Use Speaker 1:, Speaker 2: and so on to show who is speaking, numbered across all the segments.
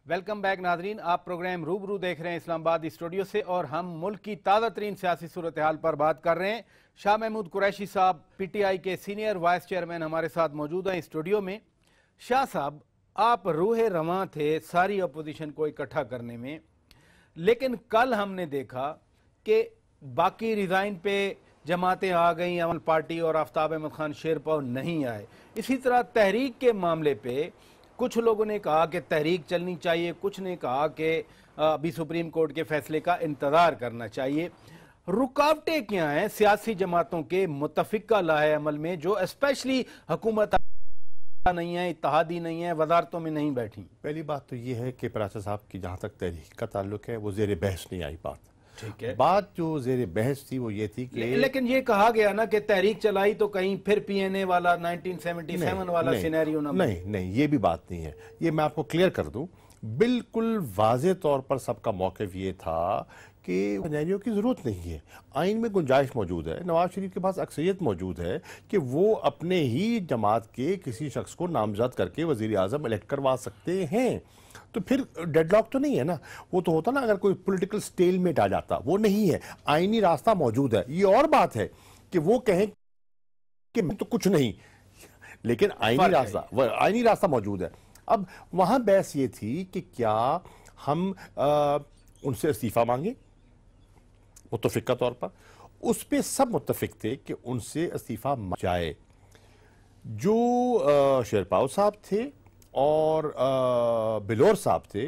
Speaker 1: Welcome back नाजरीन, आप programme रूबरू देख रहे हैं इस्लामाबाद स्टूडियो से और हम मुल्क की ताज़ा तरीन सियासी सूरत हाल पर बात कर रहे हैं। शाह महमूद कुरैशी साहब PTI के सीनियर वाइस चेयरमैन हमारे साथ मौजूद हैं स्टूडियो में। शाह साहब, आप रूहे रवां थे सारी अपोजिशन को इकट्ठा करने में, लेकिन कल हमने देखा कि बाकी रिज़ाइन पे जमातें आ गई, अमल पार्टी और आफ्ताब अहमद खान शेरपाव नहीं आए। इसी तरह तहरीक के मामले पे कुछ लोगों ने कहा कि तहरीक चलनी चाहिए, कुछ ने कहा कि अभी सुप्रीम कोर्ट के फैसले का इंतज़ार करना चाहिए। रुकावटें क्या हैं सियासी जमातों के मुतफ़िका लाहे अमल में, जो स्पेशली हुकूमत नहीं है, इत्तेहादी नहीं है, वजारतों में नहीं बैठी?
Speaker 2: पहली बात तो ये है कि पराचा साहब की जहाँ तक तहरीक का ताल्लुक है वो ज़ेर बहस नहीं आई बात।
Speaker 1: ठीक है,
Speaker 2: बात जो ज़ेर बहस थी वो ये थी कि
Speaker 1: लेकिन ये कहा गया ना कि तहरीक चलाई तो कहीं फिर PNA वाला 1977 वाला सिनेरियो ना।
Speaker 2: नहीं, ये भी बात नहीं है। ये मैं आपको क्लियर कर दूं, बिल्कुल वाज़े तौर पर सबका मौक़िफ़ ये था कि सिनेरियो की ज़रूरत नहीं है। आइन में गुंजाइश मौजूद है, नवाज शरीफ के पास अक्सरियत मौजूद है कि वो अपने ही जमात के किसी शख्स को नामजद करके वज़ीर आज़म इलेक्ट करवा सकते हैं। तो फिर डेडलॉक तो नहीं है ना। वो तो होता ना अगर कोई पॉलिटिकल स्टेलमेट आ जाता, वो नहीं है। आईनी रास्ता मौजूद है। ये और बात है कि वो कहें कि मैं तो कुछ नहीं, लेकिन आईनी रास्ता मौजूद है। अब वहां बहस ये थी कि क्या हम उनसे इस्तीफा मांगे मुत्तफिका तौर पर। उस पर सब मुत्तफिक थे कि उनसे इस्तीफा जाए। जो शेरपाव साहब थे और बिलोर साहब थे,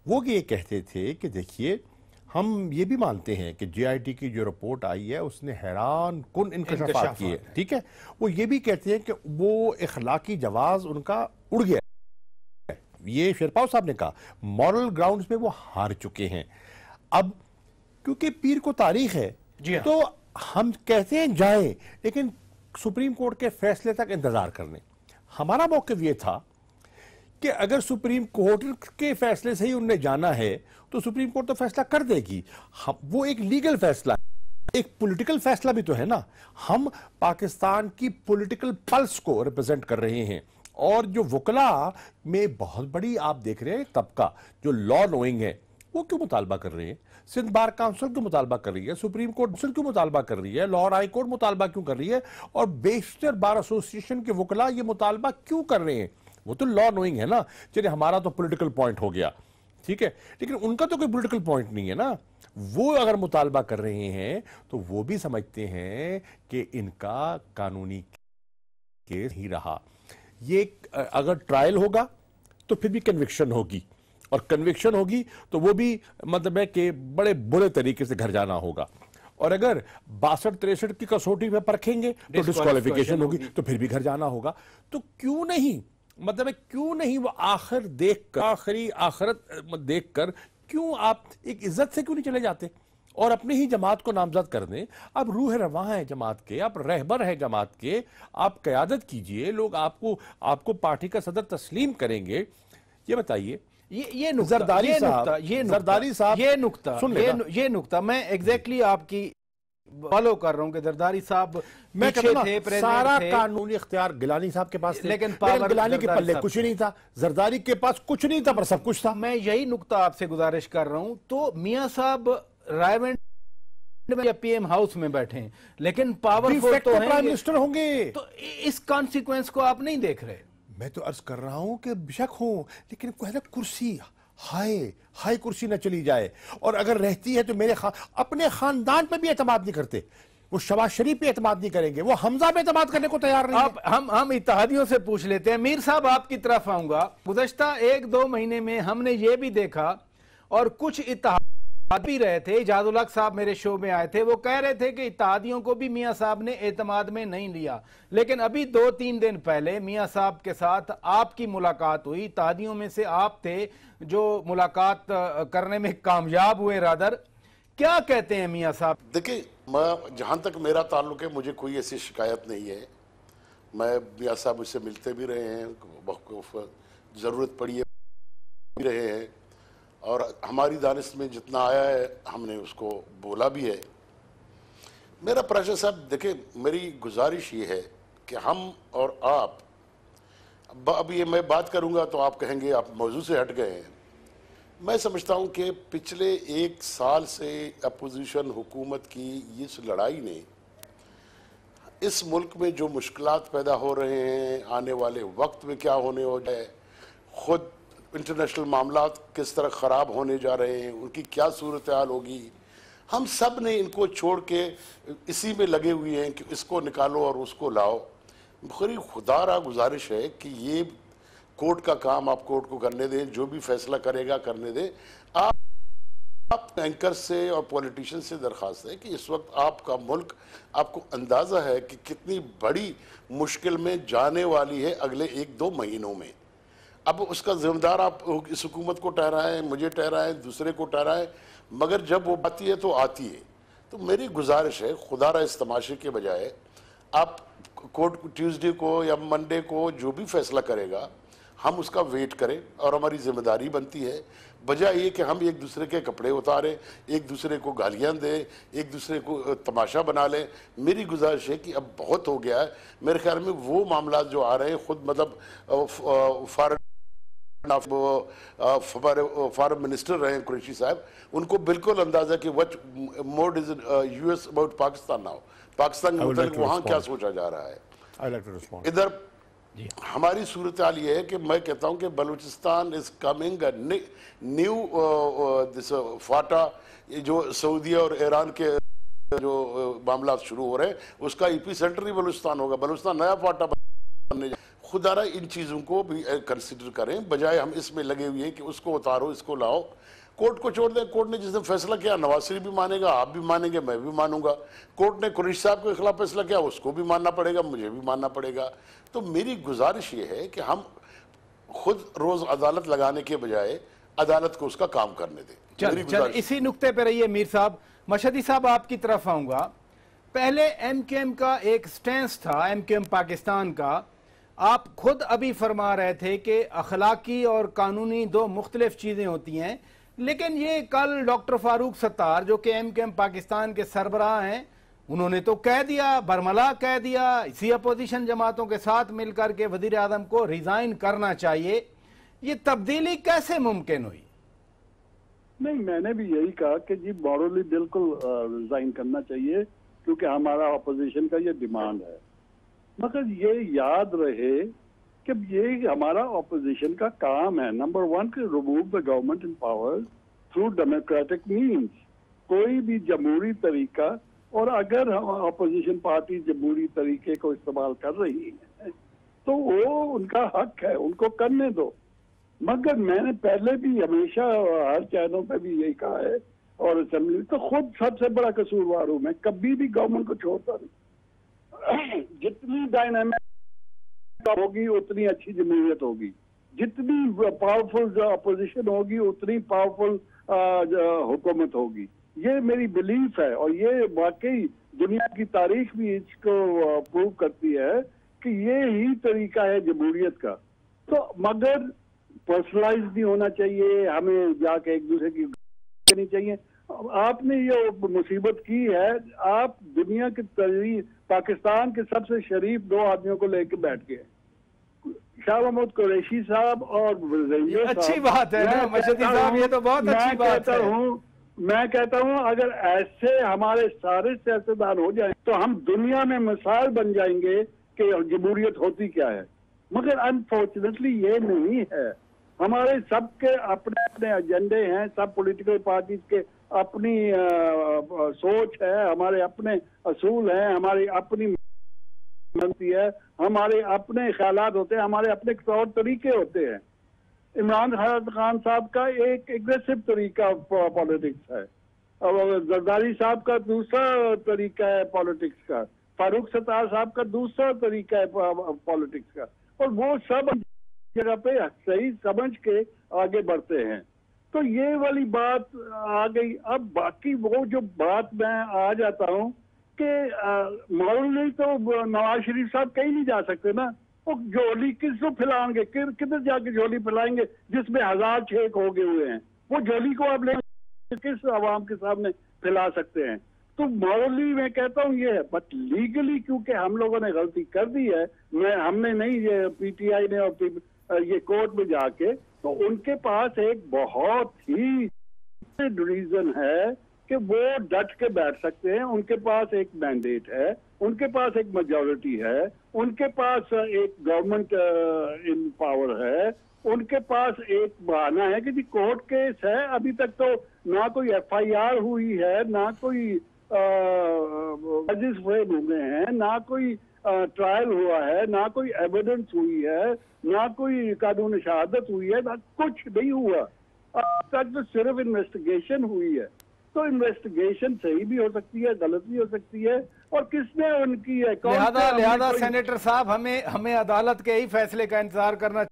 Speaker 2: वो ये कहते थे कि देखिए, हम ये भी मानते हैं कि JIT की जो रिपोर्ट आई है उसने हैरान कुन इंकशाफात किए, ठीक है। वो ये भी कहते हैं कि वो इखलाकी जवाज उनका उड़ गया। ये शेरपाव साहब ने कहा, मॉरल ग्राउंड्स पे वो हार चुके हैं। अब क्योंकि पीर को तारीख है, तो हम कहते हैं जाए, लेकिन सुप्रीम कोर्ट के फैसले तक इंतजार करने। हमारा मौक़िफ़ ये था कि अगर सुप्रीम कोर्ट के फैसले से ही उनने जाना है तो सुप्रीम कोर्ट तो फैसला कर देगी। वो एक लीगल फैसला है, एक पॉलिटिकल फैसला भी तो है ना। हम पाकिस्तान की पॉलिटिकल पल्स को रिप्रेजेंट कर रहे हैं, और जो वकला में बहुत बड़ी आप देख रहे हैं तबका जो लॉ नोइंग है, वो क्यों मुतालबा कर रहे हैं? सिंध बार काउंसिल क्यों मुतालबा कर रही है? सुप्रीम कोर्ट क्यों मुतालबा कर रही है? लाहौर हाई कोर्ट मुतालबा क्यों कर रही है? और बेशतर बार एसोसिएशन के वकला ये मुतालबा क्यों कर रहे हैं? वो तो लॉ नोइंग है ना। चलिए, हमारा तो पॉलिटिकल पॉइंट हो गया, ठीक है, लेकिन उनका तो कोई पॉलिटिकल पॉइंट नहीं है ना। वो अगर मुतालबा कर रहे हैं तो वो भी समझते हैं कि इनका कानूनी केस ही रहा। ये अगर ट्रायल होगा तो फिर भी कन्विक्शन होगी, और कन्विक्शन होगी तो वो भी मतलब है कि बड़े बुरे तरीके से घर जाना होगा। और अगर 62-63 की कसौटी पे परखेंगे तो डिस्क्वालिफिकेशन होगी, तो फिर भी घर जाना होगा। तो क्यों नहीं, मतलब है क्यों नहीं वो आखिरी आखिरत देखकर क्यों आप एक इज्जत से क्यों नहीं चले जाते और अपने ही जमात को नामजद कर दें? आप रूह रवां हैं जमात के, आप रहबर हैं जमात के, आप क़यादत कीजिए, लोग आपको पार्टी का सदर तस्लीम करेंगे। ये बताइए,
Speaker 1: ये जरदारी साहब मैं एग्जैक्टली आपकी फॉलो कर रहा हूं कि जरदारी साहब
Speaker 2: मैं सारा कानूनी इख्तियार गिलानी साहब के पास, लेकिन गिलानी के पल्ले कुछ नहीं था, जरदारी के पास कुछ नहीं था, पर सब कुछ था।
Speaker 1: मैं यही नुक्ता आपसे गुजारिश कर रहा हूं। तो मियां साहब रायवेंड में या PM हाउस में बैठे हैं, लेकिन पावरफुल तो
Speaker 2: प्राइम मिनिस्टर होंगे,
Speaker 1: तो इस कॉन्सिक्वेंस को आप नहीं देख रहे?
Speaker 2: मैं तो अर्ज कर रहा हूं कि बेशक हो, लेकिन कुर्सी हाय कुर्सी न चली जाए, और अगर रहती है तो अपने खानदान पे भी एतमाद नहीं करते। वो शबाज शरीफ पे एतमाद नहीं करेंगे, वो हमजा पे एतमाद करने को तैयार नहीं है।
Speaker 1: हम इत्तेहादियों से पूछ लेते हैं। मीर साहब, आपकी तरफ आऊंगा। गुज़श्ता 1-2 महीने में हमने ये भी देखा, और कुछ इत्तेहाद भी रहे थे, इजाजुल हक साहब मेरे शो में आए थे, वो कह रहे थे कि इत्तेहादियों को भी मियां साहब ने एतमाद में नहीं लिया। लेकिन अभी 2-3 दिन पहले मियां साहब के साथ आपकी मुलाकात हुई, इत्तेहादियों में से आप थे जो मुलाकात करने में कामयाब हुए। रादर, क्या कहते हैं मियां साहब?
Speaker 3: देखिए, मैं जहाँ तक मेरा ताल्लुक है, मुझे कोई ऐसी शिकायत नहीं है। मैं मियां साहब मुझसे मिलते भी रहे हैं, ज़रूरत पड़ी है भी रहे हैं, और हमारी दानिश में जितना आया है हमने उसको बोला भी है। मेरा पराशर साहब, देखिए, मेरी गुजारिश ये है कि हम और आप, अब ये मैं बात करूंगा तो आप कहेंगे आप मौजू से हट गए हैं। मैं समझता हूं कि पिछले 1 साल से अपोजिशन हुकूमत की इस लड़ाई ने इस मुल्क में जो मुश्किलात पैदा हो रहे हैं, आने वाले वक्त में क्या होने हो जाए, खुद इंटरनेशनल मामलात किस तरह ख़राब होने जा रहे हैं, उनकी क्या सूरत हाल होगी, हम सब ने इनको छोड़ के इसी में लगे हुए हैं कि इसको निकालो और उसको लाओ। बड़ी खुदारा गुजारिश है कि ये कोर्ट का काम आप कोर्ट को करने दें, जो भी फैसला करेगा करने दें। आप एंकर से और पॉलिटिशियन से दरख्वास्त है कि इस वक्त आपका मुल्क, आपको अंदाज़ा है कि कितनी बड़ी मुश्किल में जाने वाली है अगले 1-2 महीनों में। अब उसका जिम्मेदार आप इस हुकूमत को ठहराएं, मुझे ठहराएं, दूसरे को ठहराएं, मगर जब वो आती है तो आती है। तो मेरी गुजारिश है, खुदारा इस तमाशे के बजाय आप कोर्ट ट्यूसडे को या मंडे को जो भी फैसला करेगा हम उसका वेट करें, और हमारी जिम्मेदारी बनती है, बजाय ये कि हम एक दूसरे के कपड़े उतारें, एक दूसरे को गालियां दें, एक दूसरे को तमाशा बना लें। मेरी गुजारिश है कि अब बहुत हो गया है। मेरे ख्याल में वो मामला जो आ रहे हैं, खुद मतलब फॉरेन मिनिस्टर रहे हैं कुरैशी साहब, उनको बिल्कुल अंदाजा कि what more is US about Pakistan now, Pakistan के मतलब वहाँ क्या सोचा जा रहा है। इधर हमारी सूरत हाल ये है कि मैं कहता हूँ कि Balochistan is coming new this FATA, जो सऊदी और ईरान के जो मामला शुरू हो रहे हैं उसका ईपी सेंटर ही बलूचिस्तान होगा। बलूचिस्तान नया फाटा बनने, खुदारा इन चीज़ों को भी कंसिडर करें, बजाय हम इसमें लगे हुए हैं कि उसको उतारो, इसको लाओ। कोर्ट को छोड़ दें, कोर्ट ने जिस दिन फैसला किया नवाज शरीफ भी मानेगा, आप भी मानेंगे, मैं भी मानूंगा। कोर्ट ने कुरैशी साहब के खिलाफ फैसला किया, उसको भी मानना पड़ेगा, मुझे भी मानना पड़ेगा। तो मेरी गुजारिश ये है कि हम खुद रोज अदालत लगाने के बजाय अदालत को उसका काम करने दें।
Speaker 1: चल इसी नुक्ते पे रहिए मीर साहब। मशहदी साहब आपकी तरफ आऊंगा। पहले एमकेएम का एक स्टैंस था, एमकेएम पाकिस्तान का, आप खुद अभी फरमा रहे थे कि अखलाकी और कानूनी दो मुख्तलिफ चीजें होती हैं, लेकिन ये कल डॉक्टर फारूक सत्तार जो कि एमकेएम पाकिस्तान के सरबराह हैं, उन्होंने तो कह दिया, बरमला कह दिया, इसी अपोजिशन जमातों के साथ मिलकर के वजीर आजम को रिजाइन करना चाहिए। ये तब्दीली कैसे मुमकिन हुई?
Speaker 4: नहीं, मैंने भी यही कहा कि जी मॉरली बिल्कुल रिजाइन करना चाहिए, क्योंकि हमारा अपोजिशन का ये डिमांड है। मगर ये याद रहे कि ये हमारा अपोजिशन का काम है, नंबर 1 कि remove the government in power through democratic means, कोई भी जमहूरी तरीका। और अगर अपोजिशन पार्टी जमहूरी तरीके को इस्तेमाल कर रही है तो वो उनका हक है, उनको करने दो। मगर मैंने पहले भी हमेशा हर चैनल पे भी यही कहा है, और असेंबली तो खुद सबसे बड़ा कसूरवार हूं मैं, कभी भी गवर्नमेंट को छोड़ता नहीं। जितनी डायनामिक होगी उतनी अच्छी जमहूरियत होगी, जितनी पावरफुल अपोजिशन होगी उतनी पावरफुल हुकूमत होगी। ये मेरी बिलीफ है, और ये वाकई दुनिया की तारीख भी इसको प्रूव करती है कि ये ही तरीका है जमहूरियत का। तो मगर पर्सनलाइज नहीं होना चाहिए, हमें जाके एक दूसरे की नहीं चाहिए। आपने ये मुसीबत की है, आप दुनिया के पाकिस्तान के सबसे शरीफ 2 आदमियों को लेकर बैठ गए, शाह महमूद कुरैशी साहब और
Speaker 1: अच्छी बात है ना मशहदी साहब, ये तो बहुत अच्छी बात है।
Speaker 4: मैं कहता हूं अगर ऐसे हमारे सारे सियासतदान हो जाए तो हम दुनिया में मिसाल बन जाएंगे कि जमहूरियत होती क्या है। मगर अनफॉर्चुनेटली ये नहीं है। हमारे सबके अपने अपने एजेंडे हैं, सब पॉलिटिकल पार्टीज के अपनी सोच है, हमारे अपने असूल हैं, हमारी अपनी मनती है, हमारे अपने ख्यालात होते हैं, हमारे अपने तौर तरीके होते हैं। इमरान खान साहब का एक एग्रेसिव तरीका पॉलिटिक्स है, और जरदारी साहब का दूसरा तरीका है पॉलिटिक्स का, फारूक सत्तार साहब का दूसरा तरीका है पॉलिटिक्स का, और वो सब जगह पे सही समझ के आगे बढ़ते हैं। तो ये वाली बात आ गई। अब बाकी वो जो बात मैं आ जाता हूँ कि मौलवी तो नवाज शरीफ साहब कहीं नहीं जा सकते ना, वो झोली किसको फैलाएंगे, किधर जाके झोली फैलाएंगे जिसमें 1000 छेक हो गए हुए हैं, वो झोली को आप ले किस आवाम के सामने फैला सकते हैं। तो मॉरली मैं कहता हूँ ये है, बट लीगली क्योंकि हम लोगों ने गलती कर दी है, हमने नहीं, ये पीटीआई ने और ये कोर्ट में जाके तो उनके पास एक बहुत ही रीजन है कि वो डट के बैठ सकते हैं। उनके पास एक मैंडेट है, उनके पास एक मेजॉरिटी है, उनके पास एक गवर्नमेंट इन पावर है, उनके पास एक बहाना है कि जी कोर्ट केस है। अभी तक तो ना कोई एफआईआर हुई है, ना कोई जजेस फ्रेम हुए हैं, ना कोई ट्रायल हुआ है, ना कोई एविडेंस हुई है, ना कोई कानून शहादत हुई है, ना कुछ नहीं हुआ। अब तक तो सिर्फ इन्वेस्टिगेशन हुई है। तो इन्वेस्टिगेशन सही भी हो सकती है, गलत भी हो सकती है, और किसने उनकी है,
Speaker 1: लिहाजा सेनेटर साहब हमें अदालत के ही फैसले का इंतजार करना।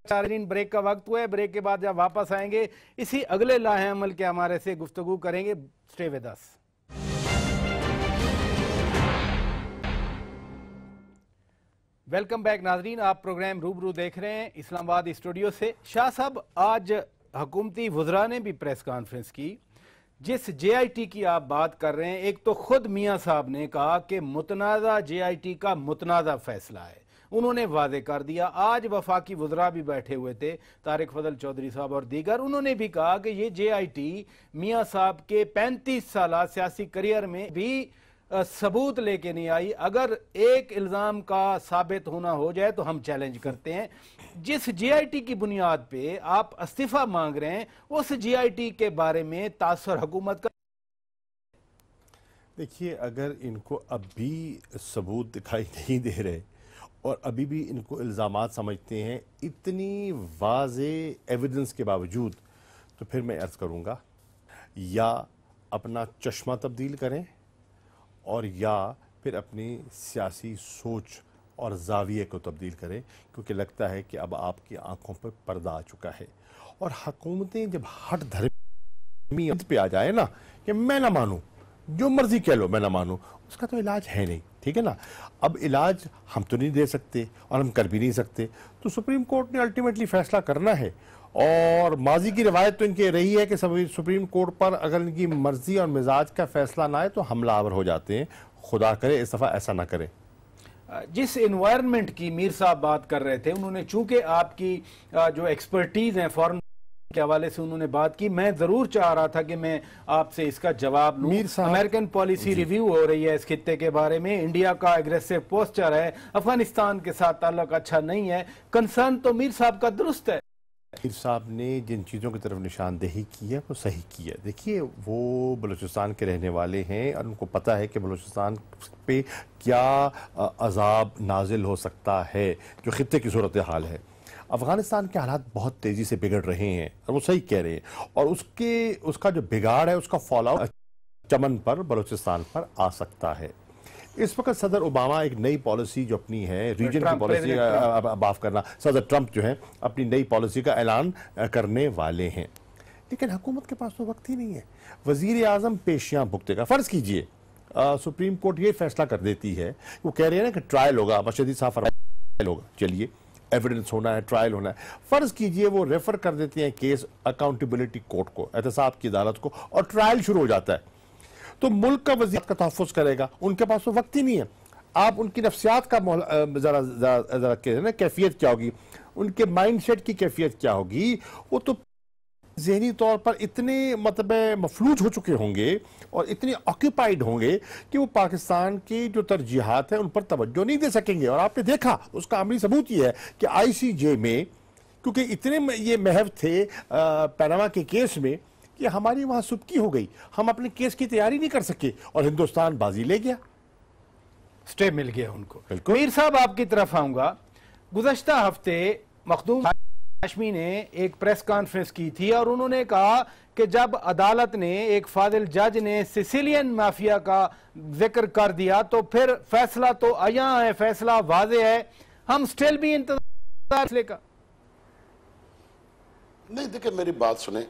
Speaker 1: ब्रेक का वक्त हुआ है, ब्रेक के बाद जब वापस आएंगे इसी अगले लाहे अमल के हमारे से गुफ्तगू करेंगे। Stay with us. Welcome back नाजरीन, आप प्रोग्राम रूबरू देख रहे हैं इस्लामाबाद स्टूडियो से। शाह साहब, आज हुकूमती वुज़रा ने भी प्रेस कॉन्फ्रेंस की। जिस JIT की आप बात कर रहे हैं, एक तो खुद मियां साहब ने कहा कि मुतनाज़ा JIT का मुतनाज़ा फैसला है, उन्होंने वादे कर दिया। आज वफाकी वुज़रा भी बैठे हुए थे, तारिक फजल चौधरी साहब और दीगर, उन्होंने भी कहा कि ये JIT मियां साहब के 35 साल सियासी करियर में भी सबूत लेके नहीं आई। अगर एक इल्ज़ाम का साबित होना हो जाए तो हम चैलेंज करते हैं। जिस JIT की बुनियाद पे आप इस्तीफा मांग रहे हैं, उस JIT के बारे में तासर हुकूमत का।
Speaker 2: देखिए, अगर इनको अभी सबूत दिखाई नहीं दे रहे और अभी भी इनको इल्ज़ामात समझते हैं इतनी वाज़े एविडेंस के बावजूद, तो फिर मैं अर्ज़ करूँगा या अपना चश्मा तब्दील करें और या फिर अपनी सियासी सोच और जाविये को तब्दील करें, क्योंकि लगता है कि अब आपकी आंखों पर पर्दा आ चुका है। और हुकूमतें जब हट धर्मी पे आ जाए ना कि मैं ना मानूं, जो मर्जी कह लो मैं ना मानूं, उसका तो इलाज है नहीं, ठीक है ना। अब इलाज हम तो नहीं दे सकते और हम कर भी नहीं सकते, तो सुप्रीम कोर्ट ने अल्टीमेटली फैसला करना है। और माजी की रवायत तो इनकी रही है कि सुप्रीम कोर्ट पर अगर इनकी मर्जी और मिजाज का फैसला ना आए तो हमलावर हो जाते हैं। खुदा करे इस दफ़ा ऐसा ना करें।
Speaker 1: जिस इन्वायरमेंट की मीर साहब बात कर रहे थे, उन्होंने चूंकि आपकी जो एक्सपर्टीज है फॉरेन के हवाले से उन्होंने बात की, मैं जरूर चाह रहा था कि मैं आपसे इसका जवाब लूं। अमेरिकन पॉलिसी रिव्यू हो रही है इस खित्ते के बारे में, इंडिया का एग्रेसिव पोस्चर है, अफगानिस्तान के साथ ताल्लुक अच्छा नहीं है। कंसर्न तो मीर साहब का दुरुस्त है।
Speaker 2: मीर साहब ने जिन चीज़ों की तरफ निशानदेही की है वो सही की है। देखिए, वो बलूचिस्तान के रहने वाले हैं और उनको पता है कि बलूचिस्तान पे क्या अजाब नाजिल हो सकता है, जो खित्ते की सूरत हाल है। अफगानिस्तान के हालात बहुत तेज़ी से बिगड़ रहे हैं और वो सही कह रहे हैं, और उसका जो बिगाड़ है उसका फॉलोआउट चमन पर, बलूचिस्तान पर आ सकता है। इस वक्त सदर ओबामा एक नई पॉलिसी जो अपनी है, रीजन की पॉलिसी, माफ करना, सदर ट्रंप जो है अपनी नई पॉलिसी का ऐलान करने वाले हैं, लेकिन हुकूमत के पास तो वक्त ही नहीं है। वजीर आजम पेशियां भुगतेगा। फर्ज कीजिए सुप्रीम कोर्ट ये फैसला कर देती है, वो कह रही है ना कि ट्रायल होगा, मशहदी साफ ट्रायल होगा, चलिए एविडेंस होना है, ट्रायल होना है। फर्ज कीजिए वो रेफर कर देते हैं केस अकाउंटेबिलिटी कोर्ट को, एहतसाब की अदालत को, और ट्रायल शुरू हो जाता है, तो मुल्क का वज़ीर का तहफ़्फ़ुज़ करेगा। उनके पास तो वक्त ही नहीं है। आप उनकी नफ्सियात का जरा कैफियत क्या होगी, उनके माइंड सेट की कैफियत क्या होगी, वो तो ज़हनी तौर पर इतने मतलब मफलूज हो चुके होंगे और इतने ऑक्यूपाइड होंगे कि वो पाकिस्तान की जो तरजीहात हैं उन पर तवज्जो नहीं दे सकेंगे। और आपने देखा, उसका अमली सबूत ये है कि ICJ में, क्योंकि इतने ये महव थे पनामा के केस में कि हमारी वहां सुबकी हो गई, हम अपने केस की तैयारी नहीं कर सके और हिंदुस्तान बाजी ले गया,
Speaker 1: स्टे मिल गया उनको। मीर साहब, आपकी तरफ आऊंगा। गुज़श्ता हफ्ते मखदूम हाशमी ने एक प्रेस कॉन्फ्रेंस की थी और उन्होंने कहा कि जब अदालत ने, एक फादिल जज ने सिसिलियन माफिया का जिक्र कर दिया तो फिर फैसला तो आया है, फैसला वाज़े है, हम स्टिल भी इंतजार का।
Speaker 3: नहीं, देखिए मेरी बात सुने,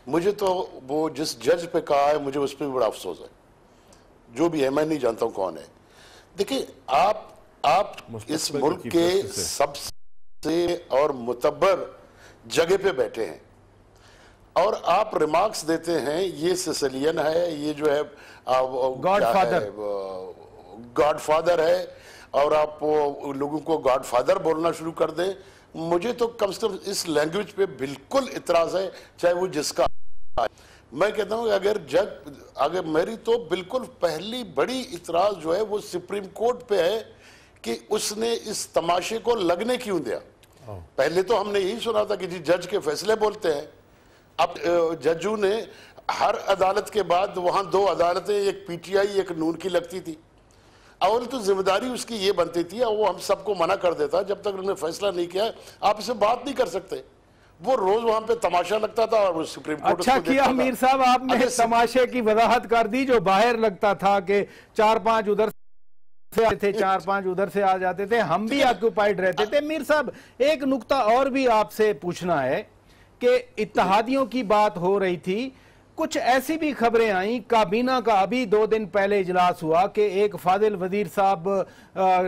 Speaker 3: मुझे तो वो जिस जज पे कहा है मुझे उस पर भी बड़ा अफसोस है, जो भी है, मैं नहीं जानता हूं कौन है। देखिए, आप इस मुल्क के सबसे और मुतब्बर जगह पे बैठे हैं और आप रिमार्क्स देते हैं ये सिसिलियन है, ये जो है गॉडफादर है, और आप लोगों को गॉडफादर बोलना शुरू कर दें। मुझे तो कम से कम इस लैंग्वेज पे बिल्कुल इतराज है, चाहे वो जिसका है। मैं कहता हूं कि अगर मेरी तो बिल्कुल पहली बड़ी इतराज जो है वो सुप्रीम कोर्ट पे है कि उसने इस तमाशे को लगने क्यों दिया। पहले तो हमने यही सुना था कि जी जज के फैसले बोलते हैं। अब जजों ने हर अदालत के बाद वहां 2 अदालतें, एक पीटीआई एक नून की लगती थी। अवल तो जिम्मेदारी उसकी ये बनती थी, और वो हम सबको मना कर देता जब तक उन्होंने फैसला नहीं किया आप इसे बात नहीं कर सकते। वो रोज वहां पे तमाशा लगता था और वो सुप्रीम कोर्ट
Speaker 1: अच्छा किया मीर साहब, आपने तमाशे की वजाहत कर दी। जो बाहर लगता था कि 4-5 उधर से आते थे, 4-5 उधर से आ जाते थे, हम भी ऑक्यूपाइड रहते थे। मीर साहब, एक नुक्ता और भी आपसे पूछना है कि इत्तेहादियों की बात हो रही थी, कुछ ऐसी भी खबरें आई, काबीना का अभी 2 दिन पहले इजलास हुआ कि एक फादिल वजीर साहब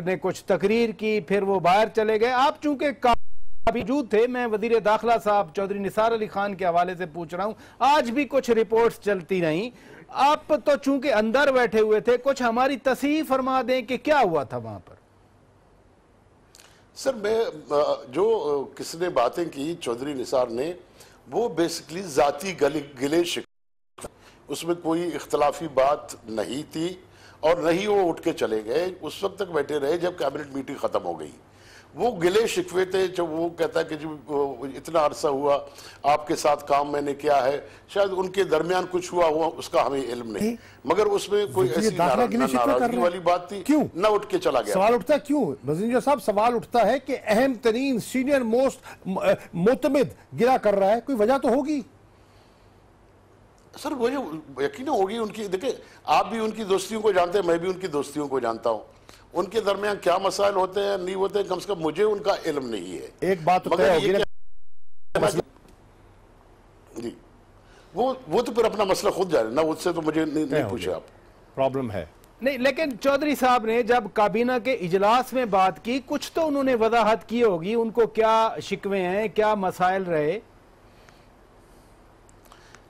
Speaker 1: ने कुछ तकरीर की, फिर वो बाहर चले गए। आप चूंकि मौजूद थे, मैं वजीर दाखिला साहब चौधरी निसार अली खान के हवाले से पूछ रहा हूं, आज भी कुछ रिपोर्ट्स चलती रहीं, आप तो चूंकि अंदर बैठे हुए थे, कुछ हमारी तस्हीह फरमा दें कि क्या हुआ था वहां पर।
Speaker 3: सर, मैं जो किसने बातें की चौधरी निसार ने, वो बेसिकली जाती गिले शिकवे, उसमें कोई इख्तलाफी बात नहीं थी और नहीं वो उठ के चले गए। उस वक्त तक बैठे रहे जब कैबिनेट मीटिंग खत्म हो गई। वो गिले शिकवे थे, जब वो कहता है कि जो इतना अरसा हुआ आपके साथ काम मैंने किया है, शायद उनके दरमियान कुछ हुआ उसका हमें इल्म नहीं, मगर उसमें कोई ऐसी नाराजगी वाली बात थी, क्यों न उठ के चला गया।
Speaker 2: सवाल उठता क्यों वजीर साहब, सवाल उठता है कि अहम तरीन सीनियर मोस्ट मोतमिद गिरा कर रहा है, कोई वजह तो होगी।
Speaker 3: सर वो जो यकीन होगी उनकी, देखिए आप भी उनकी दोस्तियों को जानते हैं, मैं भी उनकी दोस्तियों को जानता हूं, उनके दरमियान क्या मसाइल होते हैं नहीं होते हैं, कम से कम मुझे उनका इल्म नहीं है।
Speaker 2: एक बात तो तय होगी
Speaker 3: जी, वो तो फिर अपना मसला खुद जाने ना, उससे तो मुझे नहीं पूछे आप।
Speaker 2: प्रॉब्लम है
Speaker 1: नहीं, लेकिन चौधरी साहब ने जब काबीना के इजलास में बात की, कुछ तो उन्होंने वजाहत की होगी, उनको क्या शिकवे हैं, क्या मसाइल रहे।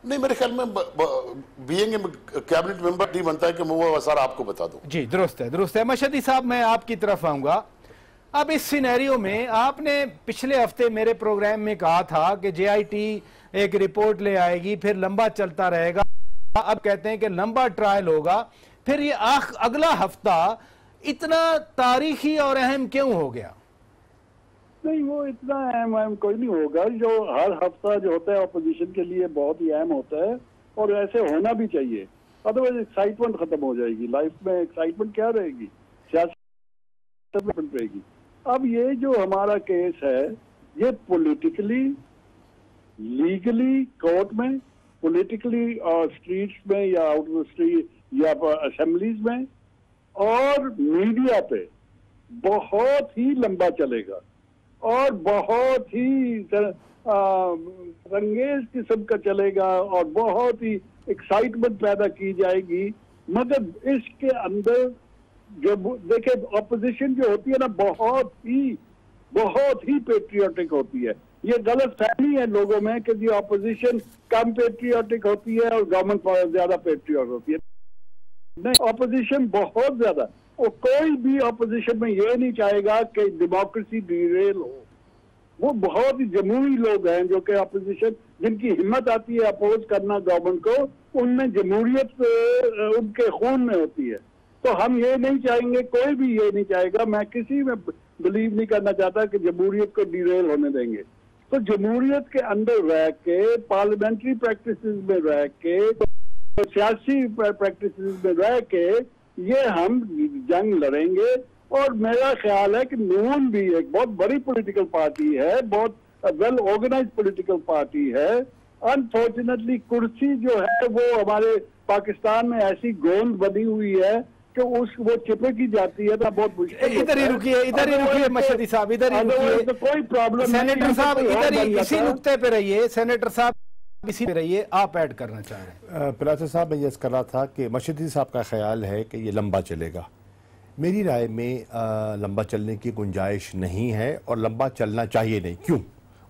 Speaker 3: नहीं, मेरे ख्याल में बीइंग कैबिनेट मेंबर नहीं बनता है कि मैं वो सर आपको बता दूं।
Speaker 1: जी दुरुस्त है, दुरुस्त है। मशहदी साहब, मैं आपकी तरफ आऊंगा। अब इस सिनेरियो में आपने पिछले हफ्ते मेरे प्रोग्राम में कहा था कि जेआईटी एक रिपोर्ट ले आएगी, फिर लंबा चलता रहेगा। अब कहते हैं कि लंबा ट्रायल होगा, फिर ये अगला हफ्ता इतना तारीखी और अहम क्यों हो गया?
Speaker 4: नहीं, वो इतना अहम कोई नहीं होगा। जो हर हफ्ता जो होता है अपोजिशन के लिए बहुत ही अहम होता है, और ऐसे होना भी चाहिए, अदरवाइज एक्साइटमेंट खत्म हो जाएगी। लाइफ में एक्साइटमेंट क्या रहेगी, सियासी रहेगी। अब ये जो हमारा केस है, ये पॉलिटिकली, लीगली कोर्ट में, पॉलिटिकली और स्ट्रीट्स में या आउट ऑफ स्ट्रीट या असेंबलीज में और मीडिया पे बहुत ही लंबा चलेगा और बहुत ही रंगेज किस्म का चलेगा और बहुत ही एक्साइटमेंट पैदा की जाएगी। मगर इसके अंदर जो देखे, ऑपोजिशन जो होती है ना, बहुत ही पेट्रियोटिक होती है। ये गलत फहमी है लोगों में कि जी ऑपोजिशन कम पेट्रियोटिक होती है और गवर्नमेंट ज्यादा पेट्रियोट होती है। नहीं, ऑपोजिशन बहुत ज्यादा, और कोई भी ऑपोजिशन में ये नहीं चाहेगा कि डेमोक्रेसी डिरेल हो। वो बहुत ही जमहूरी लोग हैं जो कि ऑपोजिशन, जिनकी हिम्मत आती है अपोज करना गवर्नमेंट को, उनमें जमहूरियत उनके खून में होती है। तो हम ये नहीं चाहेंगे, कोई भी ये नहीं चाहेगा, मैं किसी में बिलीव नहीं करना चाहता कि जमहूरियत को डिरेल होने देंगे। तो जमहूरियत के अंदर रह के, पार्लियामेंट्री प्रैक्टिसेस में रह के, सियासी प्रैक्टिसेस में रह के ये हम जंग लड़ेंगे। और मेरा ख्याल है कि नून भी एक बहुत बड़ी पॉलिटिकल पार्टी है, बहुत वेल ऑर्गेनाइज्ड पॉलिटिकल पार्टी है। अनफॉर्चुनेटली कुर्सी जो है वो हमारे पाकिस्तान में ऐसी गोंद बनी हुई है कि वो चिपकी जाती है, तो बहुत मुश्किल।
Speaker 1: इधर ही रुकिए मशहदी साहब, इधर ही रुकिए,
Speaker 4: तो कोई प्रॉब्लम।
Speaker 1: सेनेटर साहब इधर ही इसी नुक्ते पे रहिए, सेनेटर साहब इसी पे रहिए, आप ऐड करना चाह रहे हैं।
Speaker 2: पिलासा साहब, मैं ये कर रहा था कि मशहदी साहब का ख्याल है कि ये लंबा चलेगा। मेरी राय में लंबा चलने की गुंजाइश नहीं है और लंबा चलना चाहिए नहीं। क्यों?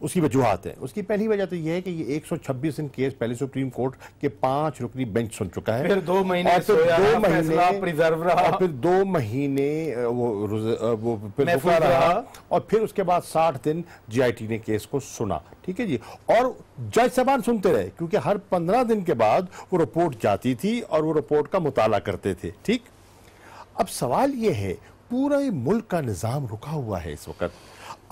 Speaker 2: उसकी वजूहात है। उसकी पहली वजह तो यह है कि ये 126 दिन केस पहले सुप्रीम कोर्ट के 5 रुकनी बेंच सुन चुका है,
Speaker 1: फिर 2 महीने
Speaker 2: और फिर
Speaker 1: सोया,
Speaker 2: 2
Speaker 1: फैसला
Speaker 2: महीने
Speaker 1: प्रिजर्व रहा,
Speaker 2: और फिर 2 महीने वो फिर
Speaker 1: महफूज
Speaker 2: रुका रहा,
Speaker 1: रहा,
Speaker 2: और फिर उसके बाद 60 दिन जीआईटी ने केस को सुना। ठीक है जी, और जज साहबान सुनते रहे, क्योंकि हर 15 दिन के बाद वो रिपोर्ट जाती थी और वो रिपोर्ट का मुताला करते थे। ठीक, अब सवाल ये है, पूरा मुल्क का निजाम रुका हुआ है इस वक्त,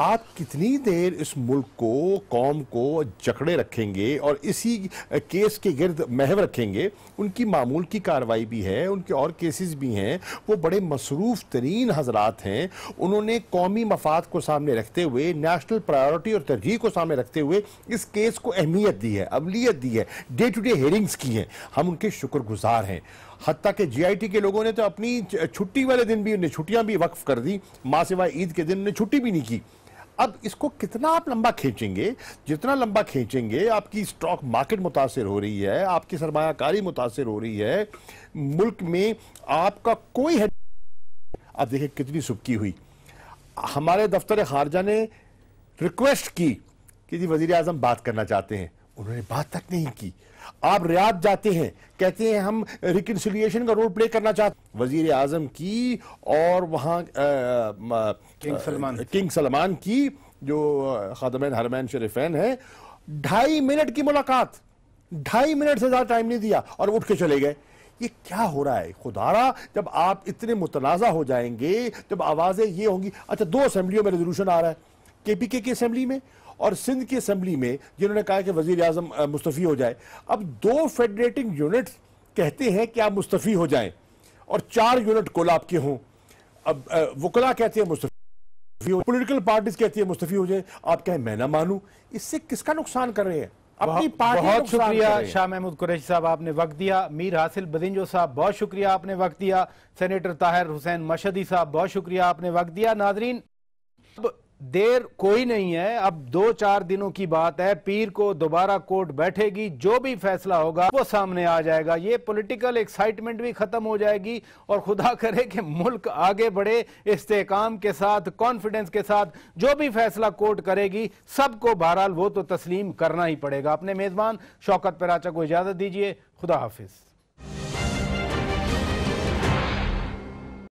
Speaker 2: आप कितनी देर इस मुल्क को, कौम को जकड़े रखेंगे और इसी केस के गिर्द महव रखेंगे? उनकी मामूल की कार्रवाई भी है, उनके और केसेस भी हैं, वो बड़े मसरूफ तरीन हजरात हैं। उन्होंने कौमी मफाद को सामने रखते हुए, नेशनल प्रायोरिटी और तरजीह को सामने रखते हुए इस केस को अहमियत दी है, अवलियत दी है, डे टू डे हेयरिंग्स की हैं। हम उनके शुक्रगुजार हैं। हत्ता के जीआईटी के लोगों ने तो अपनी छुट्टी वाले दिन भी, उन्हें छुट्टियां भी वक्फ कर दी, मां सिवाय ईद के दिन उन्हें छुट्टी भी नहीं की। अब इसको कितना आप लंबा खींचेंगे? जितना लंबा खींचेंगे, आपकी स्टॉक मार्केट मुतासिर हो रही है, आपकी सरमायाकारी मुतासिर हो रही है, मुल्क में आपका कोई है। आप देखिए कितनी सुबकी हुई। हमारे दफ्तर खारजा ने रिक्वेस्ट की कि जी वजीर आजम बात करना चाहते हैं, उन्होंने बात तक नहीं की। आप रियाद जाते हैं, कहते हैं हम रिकंसिलिएशन का रोल प्ले करना चाहते हैं। वजीर आजम की और वहां किंग सलमान की, जो खादमैन हरमैन शरीफैन है, 2.5 मिनट की मुलाकात, 2.5 मिनट से ज्यादा टाइम नहीं दिया और उठ के चले गए। ये क्या हो रहा है खुदारा? जब आप इतने मुतनाज़ा हो जाएंगे, जब आवाजें ये होंगी। अच्छा, 2 असेंबलियों में रेजोल्यूशन आ रहा है, केपीके की असेंबली में और सिंध की असेंबली में, जिन्होंने कहा कि वजीर आजम मुस्तफ़ी हो जाए। अब 2 फेडरेटिंग यूनिट कहते हैं कि आप मुस्तफ़ी हो जाएं और 4 यूनिट कुल आपके हों। अब वकला कहते हैं मुस्तफ़ी हो, पॉलिटिकल पार्टीज कहती है मुस्तफ़ी हो जाए, आप कहें मैं ना मानूं। इससे किसका नुकसान कर रहे हैं? अपनी पार्टी।
Speaker 1: बहुत शुक्रिया शाह महमूद कुरैशी साहब, आपने वक्त दिया। मीर हासिल बदिंजो साहब, बहुत शुक्रिया, आपने वक्त दिया। सेनेटर ताहिर हुसैन मशहदी साहब, बहुत शुक्रिया, आपने वक्त दिया। नाजरीन, अब देर कोई नहीं है, अब 2-4 दिनों की बात है, पीर को दोबारा कोर्ट बैठेगी, जो भी फैसला होगा वो सामने आ जाएगा। ये पॉलिटिकल एक्साइटमेंट भी खत्म हो जाएगी और खुदा करे कि मुल्क आगे बढ़े इस्तेकाम के साथ, कॉन्फिडेंस के साथ। जो भी फैसला कोर्ट करेगी सबको बहरहाल वो तो तस्लीम करना ही पड़ेगा। अपने मेजबान शौकत पराचा को इजाजत दीजिए। खुदा हाफिज।